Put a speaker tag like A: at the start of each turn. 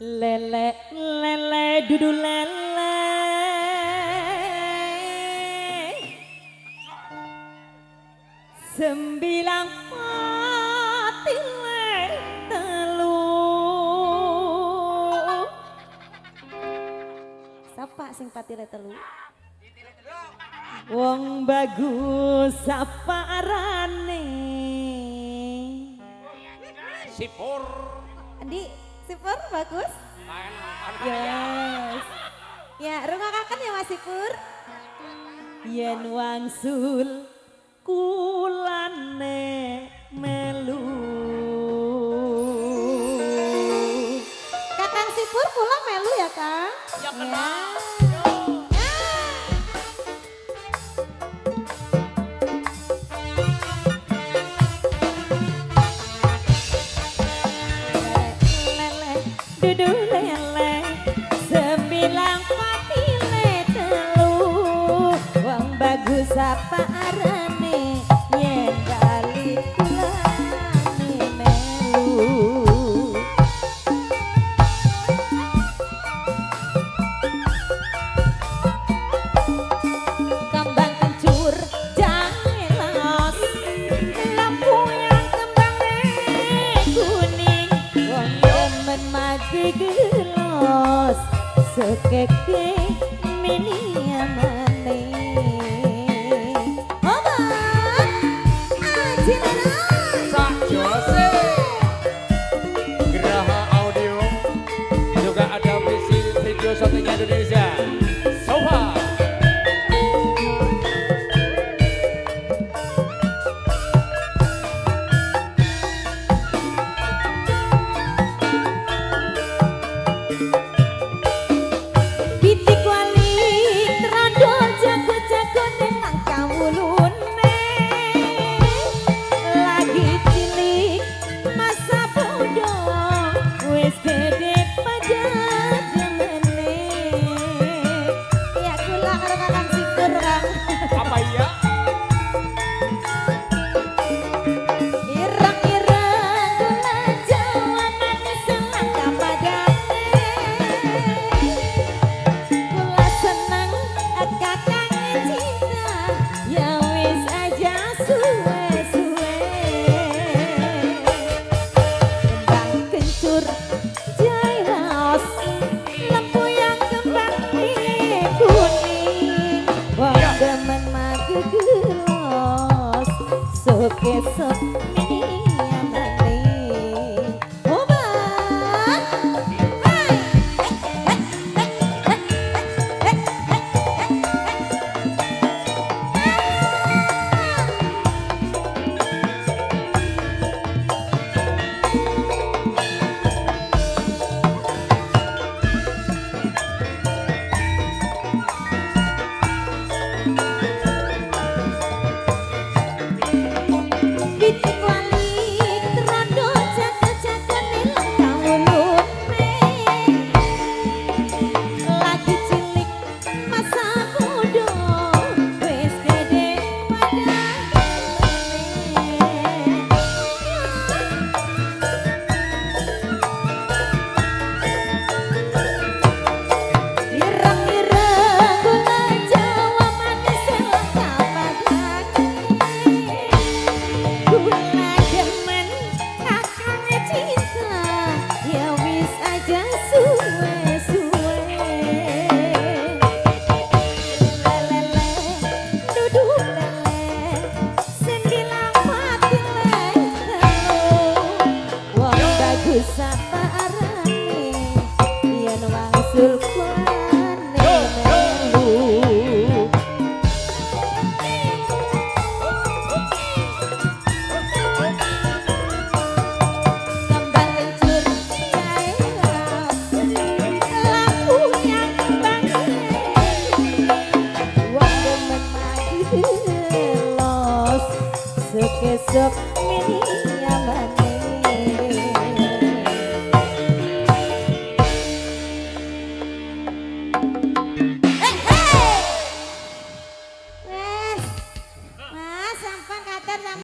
A: Lele lele dudu lele sembilang pati le telu. Sapa sing pati le telu? Wong bagus sapa arane?
B: Sipur.
A: Andi, Sipur bagus? Yes. Ya, rumah kakak ya Mas Sipur? Yen wangsul kulane melu. Kakang Sipur pulang melu ya, Kang?
B: Ya kenal.
A: Dudu lele sembilang pati le telu. Wong bagus apa arane yen kali kulane melu. Kembang kencur jangan los, lampu yang kembangnya kuning. Wong demen mati gelos sekeke mini amane. Obat ajinana
B: Sak Jose. Geraha Audio juga ada video syuting Indonesia. Sofa.
A: Pitik wali trandol jago-jago nang kawulune. Lagi cilik masa bodo wis gede pada demene. Ya kula karo Kakang Sipur, Kang.
B: Apa iya?
A: Ireng-ireng kula Jawa manis selangkah padane. Kula seneng kakang cinta, ya wis aja suwe-suwe. Kembang kencur jairos, lampu yang kembang kuning. Wong demen mati gelos, sok-esok mini amane. Obat pitik wali trandol jago-jago nang kawulune. Lagi cilik masa bodo wis gede pada ireng-ireng kula Jawa manis selangkah padane. Kula demen kakang cinta, ya wis aja suwe-suwe. Lele dudu lele sembilang pati le telu. Wong bagus apa arane yen wangsul kulane melu. Kembang kencur jairos, lampu yang kembang wong demen mati gelos sekesok